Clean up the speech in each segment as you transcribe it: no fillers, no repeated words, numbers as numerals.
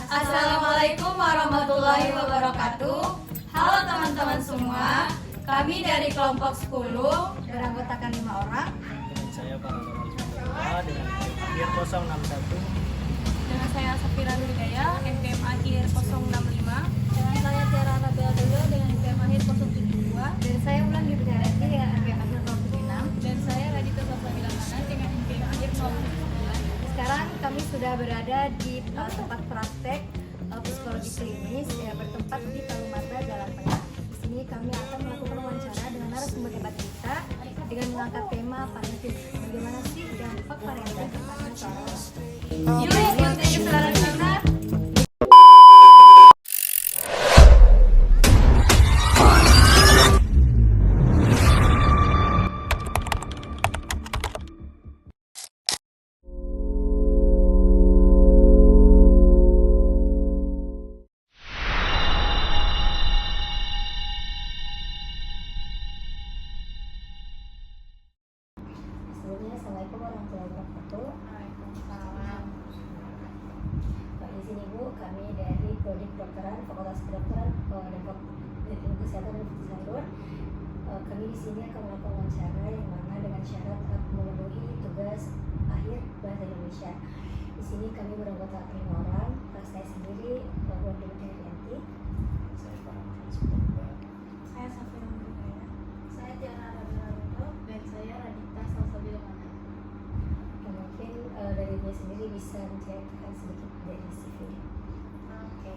Assalamualaikum warahmatullahi wabarakatuh. Halo teman-teman semua, kami dari kelompok 10 beranggotakan 5 orang. Dan saya Paranormal Sumberwa dengan akhir 061. Dengan saya Safira Nurjaya, NPM akhir 065. Dengan saya Tiara Nabila Dulu dengan NPM akhir 072. Dan saya Ulan Gibriyati dengan NPM akhir 076. Dan saya Radita Safira Kanan dengan NPM akhir 079. Sekarang kami sudah berada di tempat praktek psikologi klinis yang bertempat di Kalumata Jalan Tengah. Di sini kami akan melakukan wawancara dengan narasumber hebat kita dengan mengangkat tema parenting. Bagaimana sih dampak parenting kepada seorang? Yuk ikuti keseluruhan kita. Sebelumnya, Assalamualaikum warahmatullahi wabarakatuh. Waalaikumsalam. Di sini Bu, kami dari Prodi Kedokteran, Fakultas Kedokteran dan Ilmu Kesehatan Universitas Hairun. Kami di sini akan melakukan wawancara yang mana dengan syarat memenuhi tugas akhir bahasa Indonesia. Di sini kami beranggota 5 orang. Saya sendiri Ulan Gibriyati. Saya Paranormal Sumberwa. Saya Safira Nurjaya. Saya Tiara Nabila Dulu. Dan saya Radita Safira Kanan. Mungkin dari dia sendiri bisa menceritakan sedikit dari CV-nya. Oke.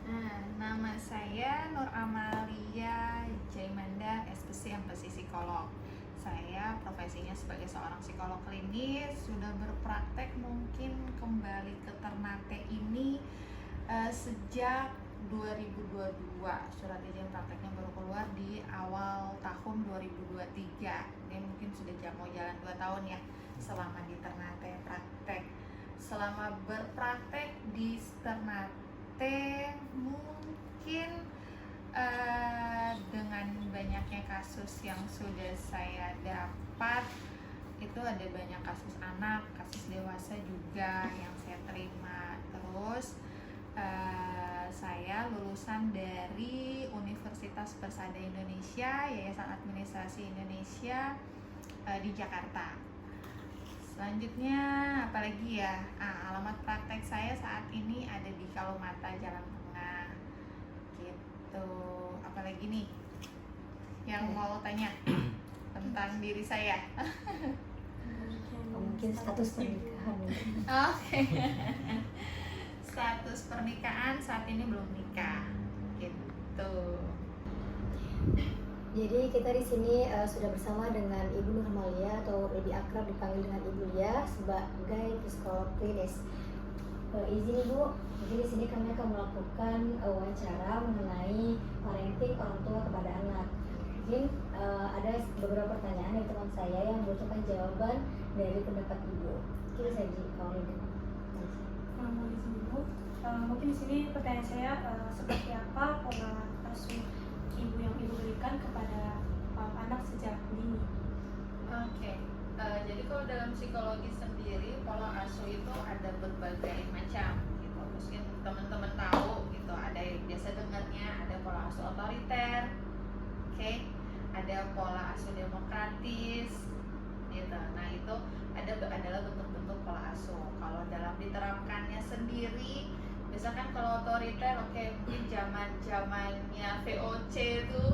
Nah, nama saya Nur Amalia Jaimanda, SPC Psikolog. Saya profesinya sebagai seorang psikolog klinis, sudah berpraktek mungkin kembali ke Ternate ini sejak 2022. Surat izin prakteknya baru keluar di awal tahun 2023. Ini mungkin sudah mau jalan 2 tahun ya selama di Ternate praktek. Selama berpraktek di Ternate mungkin dengan banyaknya kasus yang sudah saya dapat, itu ada banyak kasus anak, kasus dewasa juga yang saya terima. Terus saya lulusan dari Universitas Persada Indonesia, Yayasan Administrasi Indonesia di Jakarta. Selanjutnya apalagi ya, alamat praktek saya saat ini ada di Kalumata Jalan Tengah gitu. Apalagi nih yang mau tanya tentang diri saya? Mungkin status pernikahan. Oke. Status pernikahan saat ini belum nikah gitu. Jadi kita di sini sudah bersama dengan Ibu Nurmalia atau lebih akrab dipanggil dengan Ibu Lia sebagai psikolog klinis. Izin Ibu, jadi di sini kami akan melakukan wawancara mengenai parenting orang tua kepada anak. Mungkin ada beberapa pertanyaan dari teman saya yang membutuhkan jawaban dari pendapat Ibu. Kita saja kalau ini. Mau di sini Bu, mungkin di sini pertanyaan saya seperti apa pola asuh ibu yang ibu berikan kepada anak sejak dini? Oke. Jadi kalau dalam psikologi sendiri pola asuh itu ada berbagai macam gitu. Mungkin teman-teman tahu gitu, ada yang biasa dengarnya ada pola asuh otoriter, oke? Ada pola asuh demokratis gitu. Nah, itu adalah bentuk-bentuk pola asuh. Kalau dalam diterapkannya sendiri, misalkan kalau otoriter, oke, mungkin zamannya VOC itu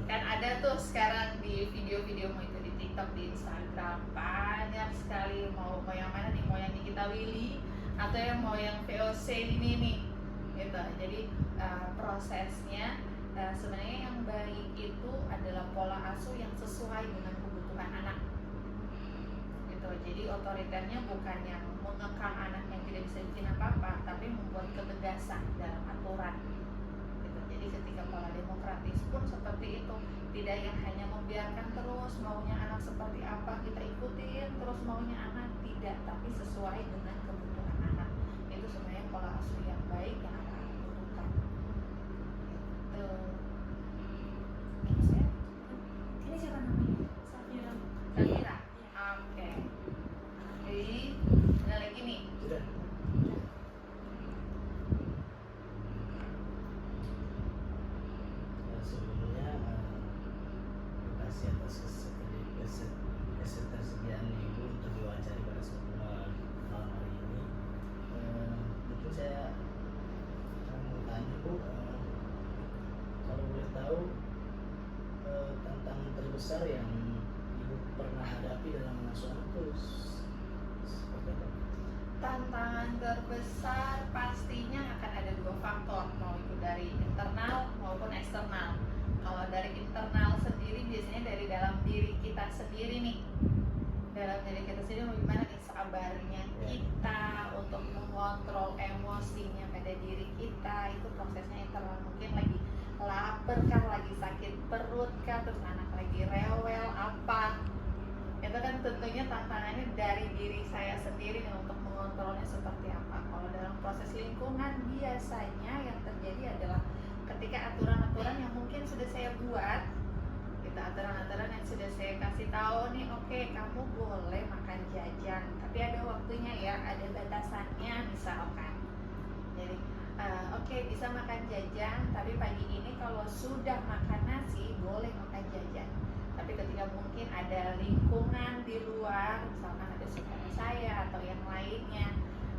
kan ada tuh sekarang di video-video mau itu di TikTok, di Instagram banyak sekali. Mau yang mana nih? Mau yang Nikita Willy atau yang mau yang VOC ini nih gitu. Jadi prosesnya sebenarnya yang baik itu adalah pola asuh yang sesuai dengan kebutuhan anak gitu. Jadi otoriternya bukan yang mengekang biasa dalam aturan gitu. Jadi ketika pola demokratis pun seperti itu, tidak yang hanya membiarkan terus maunya anak seperti apa kita ikutin terus maunya anak, tidak, tapi sesuai dengan kebutuhan anak. Itu sebenarnya pola asuh yang baik yang anak butuhkan gitu. Saya Ini siapa namanya? Safira. Safira. Oke. Jadi ada lagi nih. Sudah. Sebelumnya terima kasih atas ketersediaan Ibu untuk diwawancara pada malam hari ini. Mungkin saya mau tanya Bu, kalau boleh tahu tantangan terbesar yang Ibu pernah hadapi dalam mengasuh anak itu seperti apa? Tantangan terbesar pastinya akan ada dua faktor, mau itu dari internal maupun eksternal. Kalau dari internal sendiri biasanya dari dalam diri kita sendiri nih, dalam diri kita sendiri bagaimana nih sabarnya kita untuk mengontrol emosinya pada diri kita, itu prosesnya internal. Mungkin lagi lapar kah, lagi sakit perut kah, terus anak lagi rewel apa, itu kan tentunya tantangannya dari diri saya sendiri nih, untuk mengontrolnya seperti apa. Kalau dalam proses lingkungan biasanya yang terjadi adalah ketika aturan-aturan yang mungkin sudah saya buat, kita aturan-aturan yang sudah saya kasih tahu nih, oke, kamu boleh makan jajan tapi ada waktunya ya, ada batasannya misalkan. Jadi oke, bisa makan jajan tapi pagi ini kalau sudah makan nasi boleh makan jajan. Tapi ketika mungkin ada lingkungan di luar, misalkan ada saudara saya atau yang lainnya,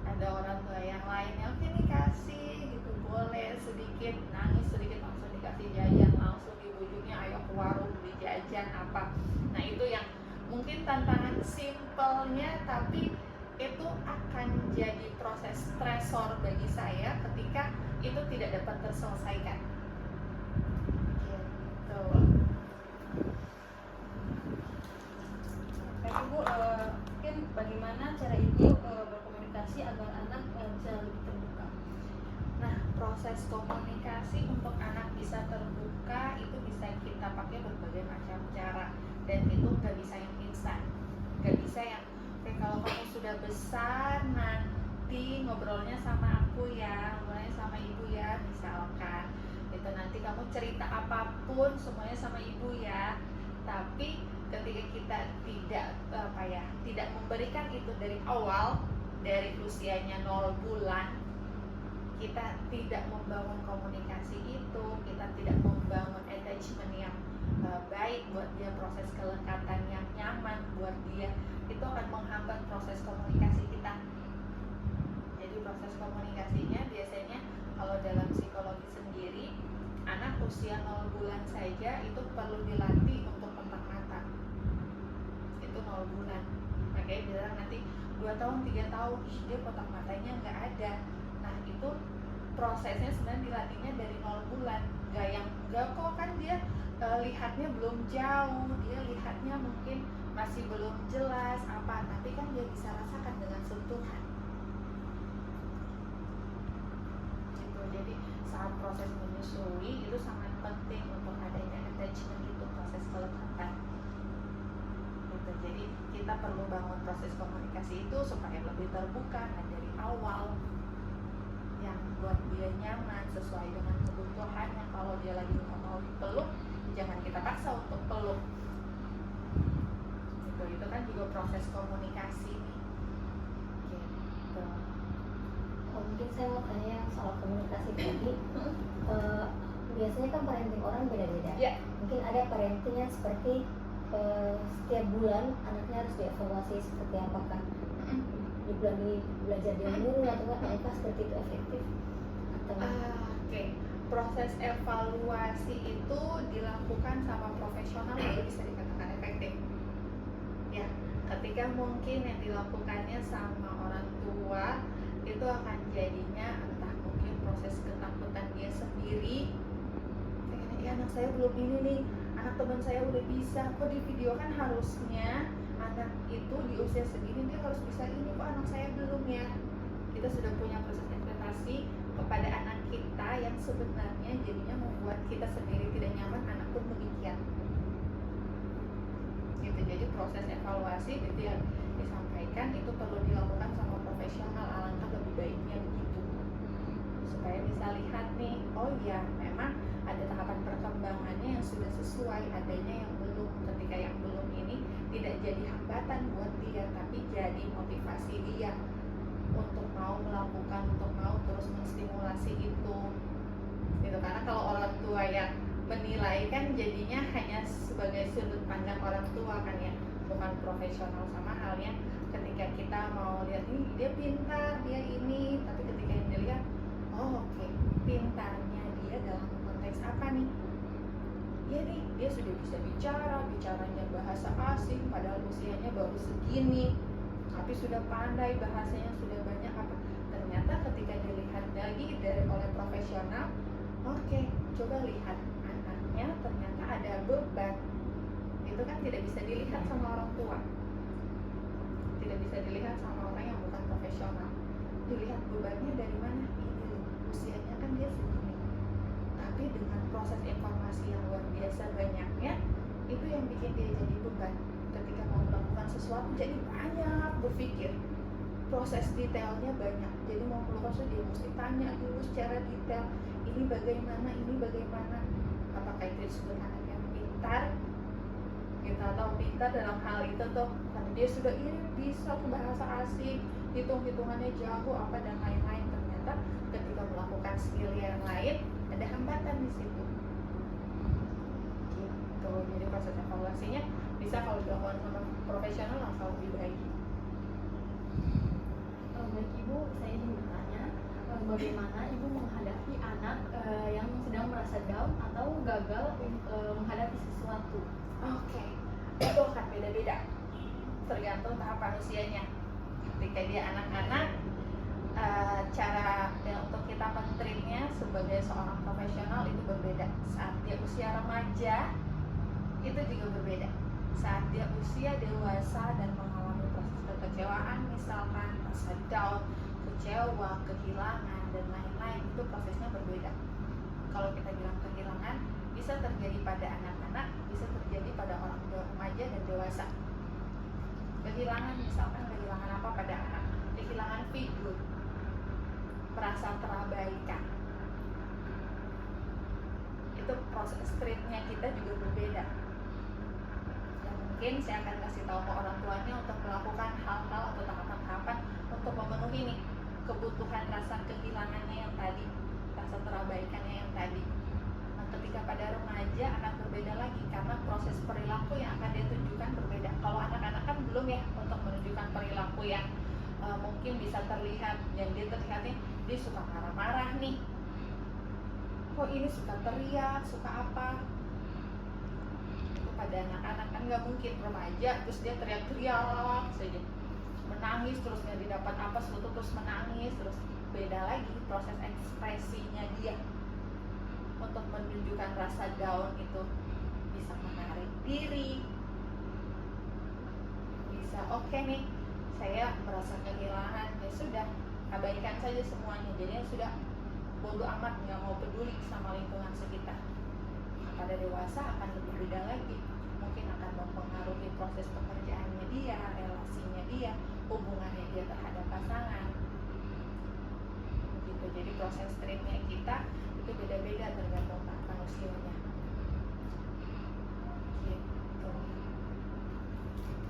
ada orang tua yang lainnya, oke nih kasih gitu, boleh sedikit, nangis sedikit langsung dikasih jajan, langsung dibujuknya ayo ke warung beli jajan apa. Nah itu yang mungkin tantangan simpelnya, tapi itu akan jadi proses stresor bagi saya ketika itu tidak dapat terselesaikan gitu. Baik Ibu, mungkin bagaimana cara Ibu berkomunikasi agar anak bisa lebih terbuka? Nah, proses komunikasi untuk anak bisa terbuka itu bisa kita pakai berbagai macam cara, dan itu nggak bisa yang instan, nggak bisa yang oke kalau kamu sudah besar nanti ngobrolnya sama aku ya, ngobrolnya sama ibu ya, misalkan itu nanti kamu cerita apapun semuanya sama ibu ya. Tapi ketika kita tidak memberikan itu dari awal, dari usianya 0 bulan, kita tidak membangun komunikasi itu, kita tidak membangun attachment yang baik buat dia, proses kelekatan yang nyaman buat dia, itu akan menghambat proses komunikasi kita. Jadi proses komunikasinya biasanya kalau dalam psikologi sendiri, anak usia 0 bulan saja itu perlu dilatih untuk kontak mata. Itu 0 bulan. Makanya bilang nanti 2 tahun, 3 tahun, dia kontak matanya nggak ada. Nah itu prosesnya sebenarnya dilatihnya dari 0 bulan. Nggak kok kan dia lihatnya belum jauh, dia lihatnya mungkin masih belum jelas apa, tapi kan dia bisa rasakan dengan sentuhan gitu. Jadi saat proses menyusui itu sangat penting untuk adanya attachment itu, proses kelekatan gitu. Jadi kita perlu bangun proses komunikasi itu supaya lebih terbuka, nah dari awal yang buat dia nyaman sesuai dengan kebutuhannya. Kalau dia lagi nggak mau dipeluk, jangan kita paksa untuk peluk gitu. Itu kan juga proses komunikasi nih gitu. Mungkin saya mau tanya soal komunikasi tadi. Biasanya kan parenting orang beda-beda. Ya. Mungkin ada parenting yang seperti setiap bulan anaknya harus dievaluasi seperti apakah di bulan ini belajar dia menurun atau enggak, apakah seperti itu efektif atau Oke. Proses evaluasi itu dilakukan sama profesional baru bisa dikatakan efektif. Ya, ketika mungkin yang dilakukannya sama orang tua itu akan jadinya entah mungkin proses ketakutan dia sendiri. Ya anak saya belum ini nih, anak teman saya udah bisa, kok di video kan harusnya anak itu di usia segini dia harus bisa ini, kok anak saya belum ya. Kita sudah punya proses ekspektasi, kepada anak kita yang sebenarnya jadinya membuat kita sendiri tidak nyaman, anak pun demikian gitu. Jadi proses evaluasi itu yang disampaikan itu perlu dilakukan sama profesional, alangkah lebih baiknya begitu supaya bisa lihat nih, oh ya memang ada tahapan perkembangannya yang sudah sesuai, adanya yang belum. Ketika yang belum ini tidak jadi hambatan buat dia, tapi jadi motivasi dia untuk mau melakukan, untuk mau terus menstimulasi itu gitu. Karena kalau orang tua yang menilai kan jadinya hanya sebagai sudut pandang orang tua kan ya, bukan profesional. Sama halnya ketika kita mau lihat ini dia pintar, dia ini, tapi ketika yang dilihat, oh oke, pintarnya dia dalam konteks apa nih? Dia nih, dia sudah bisa bicaranya bahasa asing padahal usianya baru segini, tapi sudah pandai bahasanya, sudah banyak apa. Ternyata ketika dilihat lagi oleh profesional, oke, coba lihat anaknya ternyata ada beban. Itu kan tidak bisa dilihat sama orang tua, tidak bisa dilihat sama orang yang bukan profesional. Dilihat bebannya dari mana? Ini usianya kan dia segini, tapi dengan proses informasi yang luar biasa banyaknya, itu yang bikin dia jadi beban. Ketika mau melakukan sesuatu jadi banyak berpikir, proses detailnya banyak, jadi mau melakukan sesuatu dia mesti tanya dulu secara detail, ini bagaimana, apakah itu disebut anak yang pintar kita tahu pintar dalam hal itu tuh karena dia sudah ini bisa bahasa asing, hitungannya jago apa dan lain-lain. Ternyata ketika melakukan skill yang lain ada hambatan di situ gitu. Jadi proses evaluasinya bisa kalau dilakukan sama profesional langsung lebih baik. Baik Ibu, saya ingin bertanya, bagaimana Ibu menghadapi anak yang sedang merasa down atau gagal menghadapi sesuatu? Oke, itu akan beda-beda tergantung tahapan usianya. Ketika dia anak-anak, cara untuk kita men-treatnya sebagai seorang profesional itu berbeda. Saat dia usia remaja itu juga berbeda. Saat dia usia dewasa dan mengalami proses kekecewaan, misalkan rasa down, kecewa, kehilangan dan lain-lain, itu prosesnya berbeda. Kalau kita bilang kehilangan bisa terjadi pada anak-anak, bisa terjadi pada orang remaja dan dewasa. Kehilangan misalkan kehilangan apa pada anak? Kehilangan figur, merasa terabaikan. Itu proses treatnya kita juga berbeda. Dan mungkin saya akan kasih tahu ke orang tuanya untuk melakukan hal-hal atau tahapan-tahapan untuk memenuhi nih kebutuhan rasa kehilangannya yang tadi, rasa terabaikannya yang tadi. Ketika pada remaja akan berbeda lagi karena proses perilaku yang akan dia tunjukkan berbeda. Kalau anak-anak kan belum ya untuk menunjukkan perilaku yang mungkin bisa terlihat, dan dia terlihatnya dia suka marah-marah nih, kok ini suka teriak, suka apa. Itu pada anak-anak kan nggak mungkin remaja terus dia teriak-teriak saja, menangis terus nggak didapat apa sesuatu terus menangis terus. Beda lagi proses ekspresinya dia untuk menunjukkan rasa down itu, bisa menarik diri, bisa oke nih saya merasa kehilangan, ya sudah abaikan saja semuanya, jadinya sudah bodo amat, nggak mau peduli sama lingkungan sekitar. Pada dewasa akan lebih beda lagi, mungkin akan mempengaruhi proses pekerjaannya dia, relasinya dia, hubungannya dia terhadap pasangan gitu. Jadi proses treatnya kita itu beda-beda tergantung tahapan usianya gitu.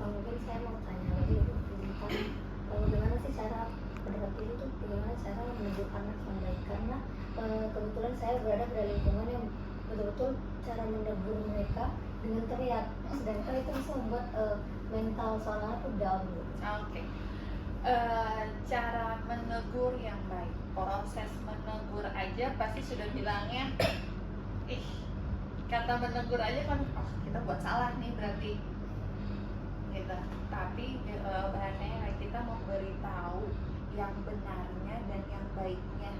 Mungkin saya mau tanya lagi Bu, bagaimana sih cara pendapat Ibu tuh, bagaimana cara menegur anak yang baik? Karena kebetulan saya berada pada lingkungan yang betul-betul cara menegur mereka dengan teriak, sedangkan itu bisa membuat mental seorang anak tuh down gitu. Oke. Cara menegur yang baik, proses menegur aja pasti sudah bilangnya kata menegur aja kan, oh kita buat salah nih berarti gitu. Tapi bahasanya kita mau beritahu yang benarnya dan yang baiknya.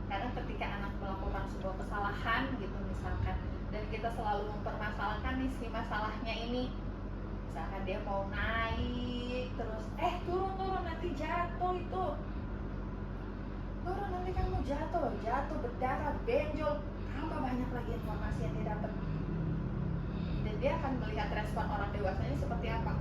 Karena ketika anak melakukan sebuah kesalahan gitu misalkan, dan kita selalu mempermasalahkan nih si masalahnya ini, misalkan dia mau naik terus turun nanti jatuh, itu turun nanti kamu jatuh berdarah, benjol, tambah banyak lagi informasi yang dia dapat. Dan dia akan melihat respon orang dewasanya seperti apa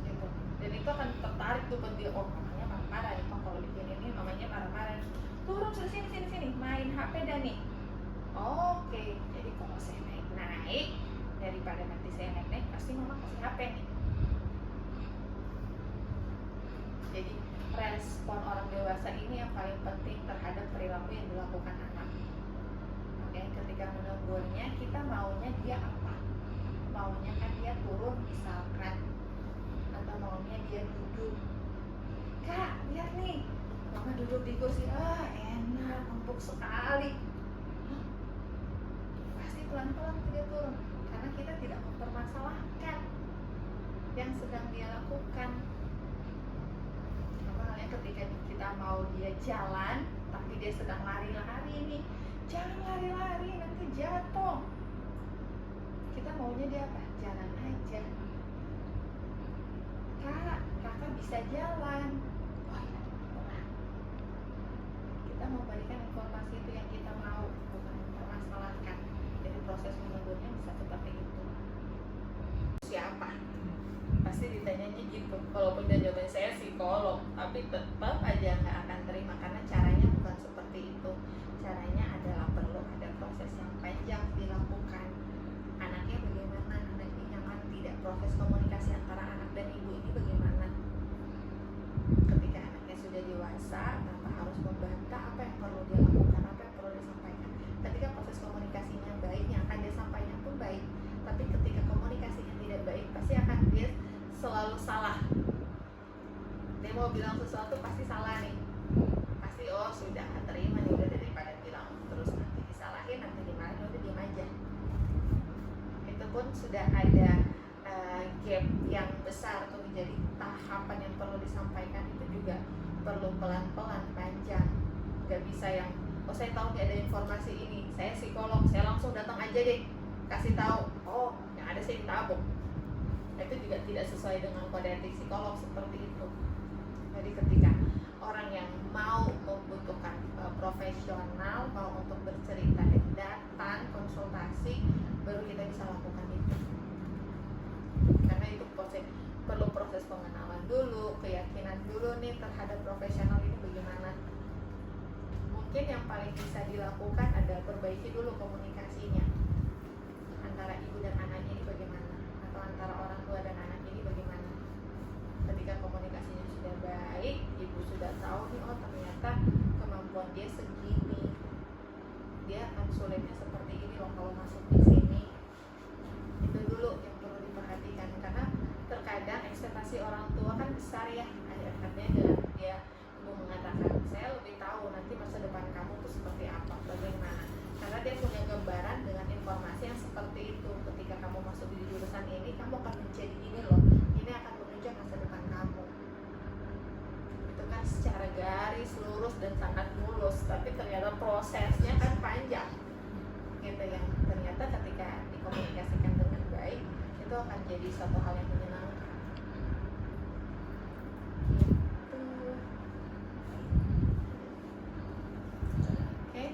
gitu. Dan itu akan tertarik tuh buat dia, oh mamanya marah-marah nih, oh kalau bikin ini mamanya marah-marah nih. Turun sini main HP dan nih. Oke, jadi kalau saya naik daripada nanti saya naik pasti mama kasih HP nih. Jadi respon orang dewasa ini yang paling penting terhadap perilaku yang dilakukan anak. Oke, ketika menegurnya kita maunya dia apa? Maunya kan dia turun misalkan, atau maunya dia duduk. Kak, lihat nih, mama duduk di kursi, enak, empuk sekali. Pasti pelan-pelan dia turun, karena kita tidak mempermasalahkan yang sedang dia lakukan. Sama halnya ketika kita mau dia jalan, tapi dia sedang lari-lari nih, jangan lari-lari nanti jatuh. Kita maunya dia apa? Jalan aja. Kakak bisa jalan. Oh iya, pelan. Kita memberikan informasi itu yang kita mau, bukan mempermasalahkan. Jadi proses menegurnya bisa seperti itu. Siapa? Pasti ditanyanya gitu. Walaupun dia jawabannya saya psikolog, tapi tetap aja nggak akan terima karena caranya bukan seperti itu. Caranya adalah perlu ada proses yang panjang dilakukan. Anaknya bagaimana? Anaknya nyaman tidak? Proses komunikasi antara anak dan ibu ini bagaimana? Ketika anaknya sudah dewasa, tanpa harus membantah apa yang perlu dia lakukan, apa yang perlu disampaikan. Ketika proses komunikasinya baik, yang akan dia sampaikan pun baik. Tapi ketika komunikasinya tidak baik, pasti akan dia selalu salah. Dia mau bilang sesuatu pasti salah nih. Pasti sudah nggak terima nih, udah daripada bilang terus nanti disalahin, nanti dimarahin, udah diam aja. Itu pun sudah ada gap yang besar tuh, jadi tahapan yang perlu disampaikan itu juga perlu pelan-pelan, panjang. Gak bisa yang saya tahu nggak ada informasi ini, saya psikolog, saya langsung datang aja deh kasih tahu, yang ada saya ditabok. Itu juga tidak sesuai dengan kode etik psikolog seperti itu. Jadi ketika orang yang mau membutuhkan profesional, mau untuk bercerita, datang konsultasi, baru kita bisa lakukan itu. Karena itu perlu proses pengenalan dulu, keyakinan dulu nih terhadap profesional ini bagaimana. Mungkin yang paling bisa dilakukan adalah perbaiki dulu komunikasinya antara ibu dan anaknya ini bagaimana, atau antara orang tua dan anak ini bagaimana. Ketika komunikasinya sudah baik, ibu sudah tahu nih, ternyata kemampuan dia segini, dia akan sulitnya seperti ini loh kalau masuk di sini. Itu dulu yang perlu diperhatikan, karena terkadang ekspektasi orang tua kan besar ya. Artinya dengan dia ibu mengatakan, saya lebih tahu nanti masa depan kamu tuh seperti apa, bagaimana. Karena dia punya gambaran dengan informasi yang seperti itu. Ketika kamu masuk di jurusan ini, kamu akan menjadi ini loh, ini akan menunjang masa depan kamu. Itu kan secara garis lurus dan sangat mulus, tapi ternyata prosesnya kan panjang gitu, yang ternyata ketika dikomunikasikan dengan baik itu akan jadi suatu hal yang menyenangkan gitu. Oke.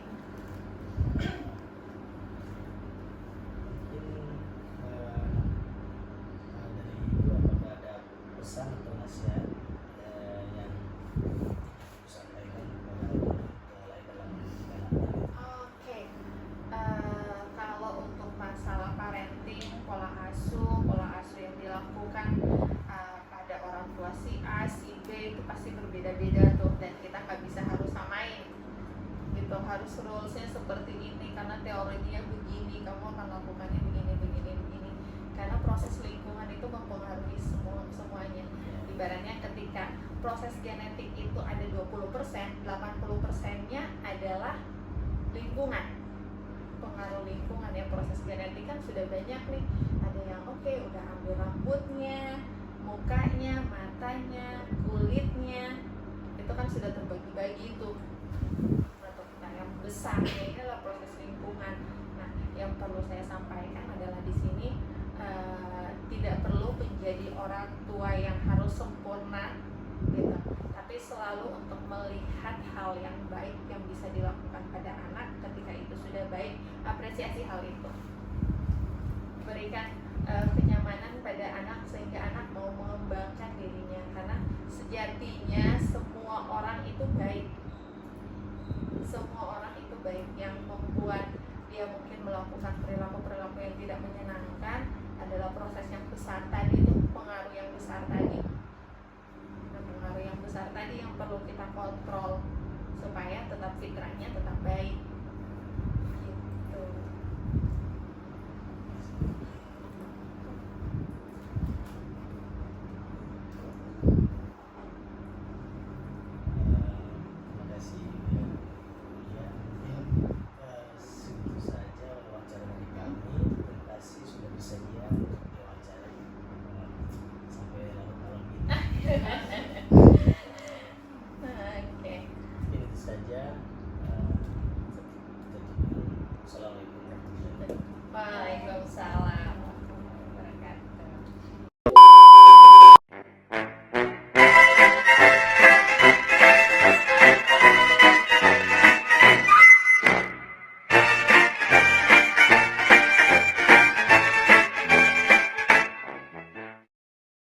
Dari ibu apakah ada pesan atau nasihat yang disampaikan kepada mulai dalam pendidikan anak? Oke. Kalau untuk masalah parenting, pola asuh yang dilakukan pada orang tua si A, si B itu pasti berbeda-beda tuh, dan kita nggak bisa harus samain gitu, harus rulesnya seperti ini karena teorinya begini, kamu akan lakukannya begini, karena proses lingkungan itu mempengaruhi semuanya. Ibaratnya ketika proses genetik itu ada 20%, 80%-nya adalah lingkungan, pengaruh lingkungan ya. Proses genetik kan sudah banyak nih, ada yang udah ambil rambutnya, mukanya, matanya, kulitnya, itu kan sudah terbagi-bagi itu. Nah, yang besarnya ini adalah proses lingkungan. Nah, yang perlu saya sampaikan adalah di sini tidak perlu menjadi orang tua yang harus sempurna gitu. tapi selalu untuk melihat hal yang baik yang bisa dilakukan pada anak. Ketika itu sudah baik, apresiasi hal itu, berikan kenyamanan pada anak sehingga anak mau mengembangkan dirinya, karena sejatinya semua orang itu baik. Semua orang itu baik. Yang membuat dia mungkin melakukan perilaku-perilaku yang tidak menyenangkan adalah proses yang besar tadi, itu pengaruh yang besar tadi. Nah, pengaruh yang besar tadi yang perlu kita kontrol supaya tetap fitrahnya tetap baik. Gitu. Terima kasih ya. Mungkin segitu saja wawancara dari kami. Terima kasih sudah bersedia untuk diwawancara. Sampai larut-larut ini. Oke. Mungkin itu saja. Kita tutup dulu. Assalamualaikum warahmatullahi wabarakatuh. Waalaikumsalam.